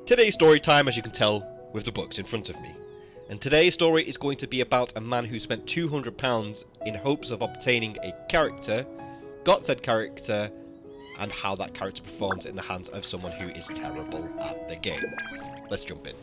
Today's story time, as you can tell, with the books in front of me. And today's story is going to be about a man who spent £200 in hopes of obtaining a character, got said character, and how that character performs in the hands of someone who is terrible at the game. Let's jump in.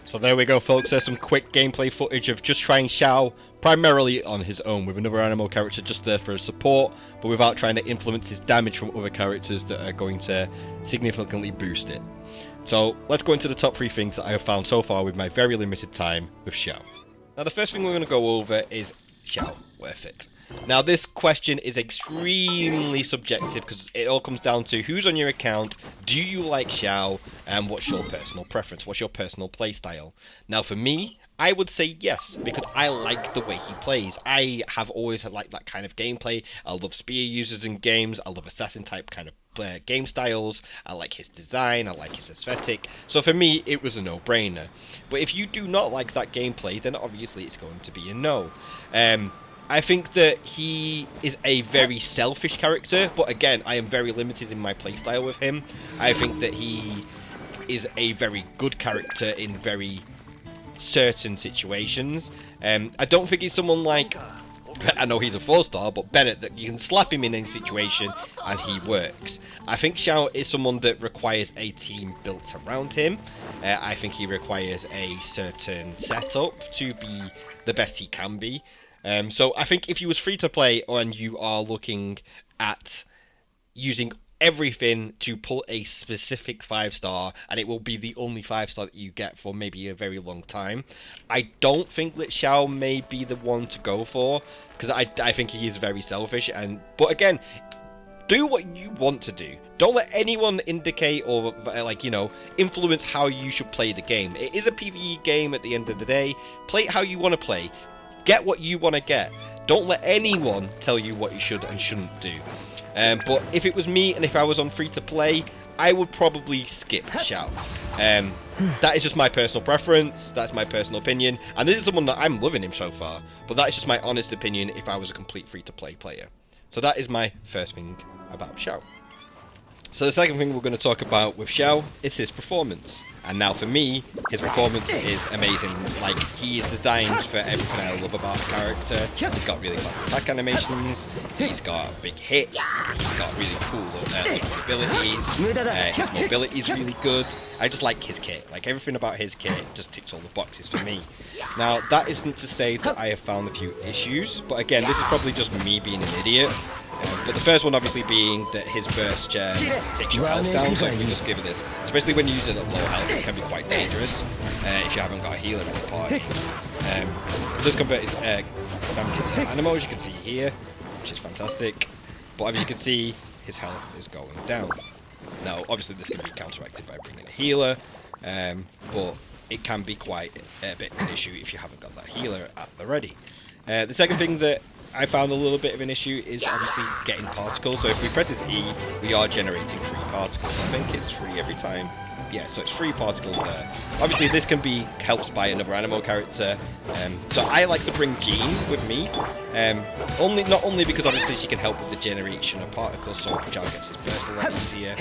So there we go, folks. There's some quick gameplay footage of just trying Xiao primarily on his own with another animal character just there for support, but without trying to influence his damage from other characters that are going to significantly boost it. So let's go into the top 3 things that I have found so far with my very limited time with Xiao. Now the first thing we're going to go over is Xiao worth it. Now this question is extremely subjective because it all comes down to who's on your account, do you like Xiao, and what's your personal preference, what's your personal playstyle. Now for me, I would say yes, because I like the way he plays. I have always liked that kind of gameplay. I love spear users in games, I love assassin type kind of game styles, I like his design, I like his aesthetic, so for me it was a no-brainer. But if you do not like that gameplay, then obviously it's going to be a no. I think that he is a very selfish character, but again, I am very limited in my playstyle with him. I think that he is a very good character in very certain situations. I don't think he's someone like, I know he's a 4-star, but Bennett, that you can slap him in any situation and he works. I think Xiao is someone that requires a team built around him. I think he requires a certain setup to be the best he can be. So I think if you was free to play and you are looking at using everything to pull a specific 5-star, and it will be the only 5-star that you get for maybe a very long time, I don't think that Xiao may be the one to go for, because I think he is very selfish. But again, do what you want to do. Don't let anyone indicate or, like, influence how you should play the game. It is a PvE game at the end of the day. Play it how you want to play. Get what you want to get. Don't let anyone tell you what you should and shouldn't do. But if it was me and if I was on free to play, I would probably skip Xiao. That is just my personal preference, that's my personal opinion, and this is someone that I'm loving him so far, but that is just my honest opinion if I was a complete free-to-play player. So that is my first thing about Xiao. So the second thing we're going to talk about with Xiao is his performance. And now for me, his performance is amazing. Like, he is designed for everything I love about the character. He's got really fast attack animations, he's got big hits, he's got really cool abilities, his mobility is really good. I just like his kit. Like, everything about his kit just ticks all the boxes for me. Now, that isn't to say that I have found a few issues, but again, this is probably just me being an idiot. But the first one obviously being that his burst takes your health down, so if we just give it this, especially when you use it at low health, it can be quite dangerous if you haven't got a healer in the party. It does convert his damage into animo, as you can see here, which is fantastic. But as you can see, his health is going down. Now, obviously this can be counteracted by bringing a healer, but it can be quite a bit of an issue if you haven't got that healer at the ready. The second thing that I found a little bit of an issue is obviously getting particles. So if we press this E, we are generating free particles. I think it's free every time. Yeah, so it's free particles there. Obviously this can be helped by another animo character. So I like to bring Jean with me. Not only because obviously she can help with the generation of particles, so Xiao gets his burst a lot easier,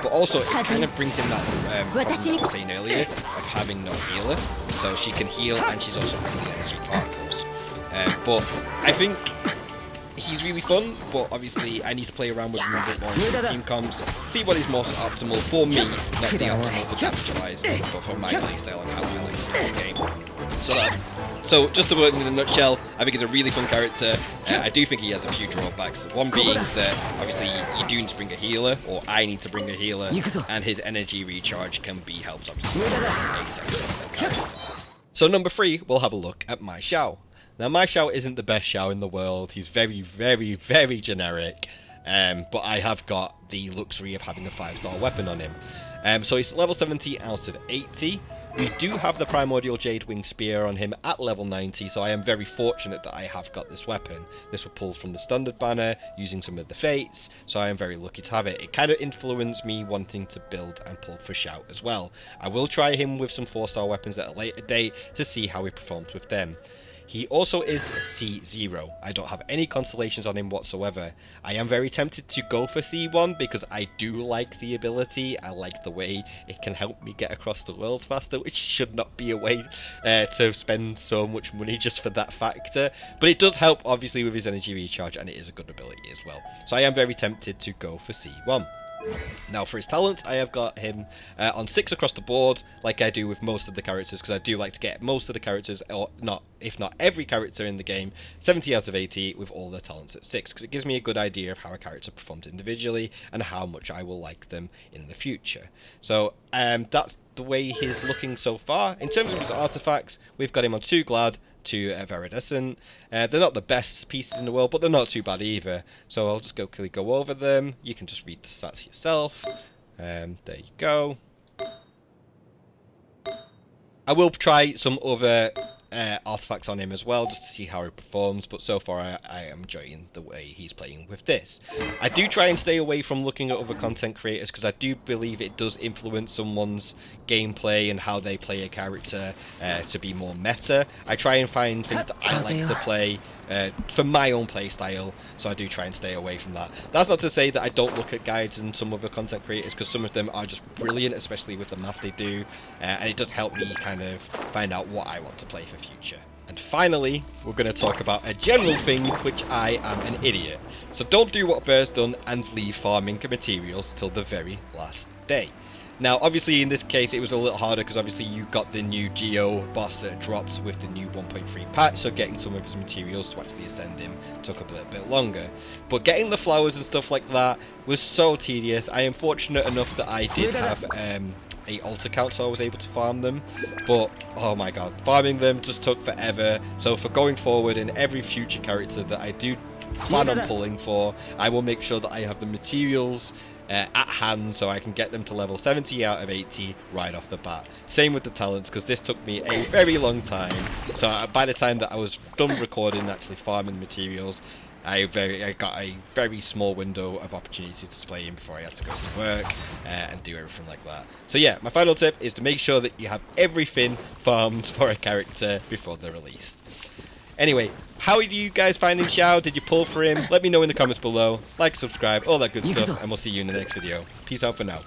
but also it kind of brings in that problem that I was saying earlier of having no healer. So she can heal and she's also bringing the energy particles. But I think he's really fun, but obviously I need to play around with him a bit more in team comps, see what is most optimal for me, not the optimal for damage-wise, but for my playstyle and how I like to play the game. So just to put it in a nutshell, I think he's a really fun character. I do think he has a few drawbacks. One being that obviously you do need to bring a healer, or I need to bring a healer, and his energy recharge can be helped obviously by a second character. So number 3, we'll have a look at my Xiao. Now, my Xiao isn't the best Xiao in the world. He's very, very, very generic. But I have got the luxury of having a 5-star weapon on him. So he's level 70 out of 80. We do have the Primordial Jade Wing Spear on him at level 90, so I am very fortunate that I have got this weapon. This was pulled from the standard banner using some of the fates, so I am very lucky to have it. It kind of influenced me wanting to build and pull for Xiao as well. I will try him with some 4-star weapons at a later date to see how he performs with them. He also is C0. I don't have any constellations on him whatsoever. I am very tempted to go for C1 because I do like the ability. I like the way it can help me get across the world faster, which should not be a way to spend so much money just for that factor. But it does help, obviously, with his energy recharge, and it is a good ability as well. So I am very tempted to go for C1. Now for his talents, I have got him on 6 across the board, like I do with most of the characters, because I do like to get most of the characters, or not, if not every character in the game, 70 out of 80 with all their talents at 6, because it gives me a good idea of how a character performs individually and how much I will like them in the future. So that's the way he's looking so far. In terms of his artifacts, we've got him on 2 Glad, 2 Viridescent. They're not the best pieces in the world, but they're not too bad either. So I'll just quickly go over them. You can just read the stats yourself. There you go. I will try some other artifacts on him as well, just to see how he performs, but so far I am enjoying the way he's playing with this. I do try and stay away from looking at other content creators, because I do believe it does influence someone's gameplay and how they play a character to be more meta. I try and find things that I like to play for my own play style, so I do try and stay away from that. That's not to say that I don't look at guides and some other content creators, because some of them are just brilliant, especially with the math they do, and it does help me kind of find out what I want to play for future. And finally, we're going to talk about a general thing, which I am an idiot. So don't do what Bear's done and leave farming materials till the very last day. Now, obviously, in this case, it was a little harder because obviously you got the new Geo boss that dropped with the new 1.3 patch, so getting some of his materials to actually ascend him took a little bit longer. But getting the flowers and stuff like that was so tedious. I am fortunate enough that I did have a alt account, so I was able to farm them. But, oh my god, farming them just took forever. So for going forward, in every future character that I do plan on pulling for, I will make sure that I have the materials at hand so I can get them to level 70 out of 80 right off the bat. Same with the talents, because this took me a very long time. So by the time that I was done recording and actually farming materials, I got a very small window of opportunity to play him before I had to go to work and do everything like that. So yeah, my final tip is to make sure that you have everything farmed for a character before they're released. Anyway, how are you guys finding Xiao? Did you pull for him? Let me know in the comments below. Like, subscribe, all that good stuff, and we'll see you in the next video. Peace out for now.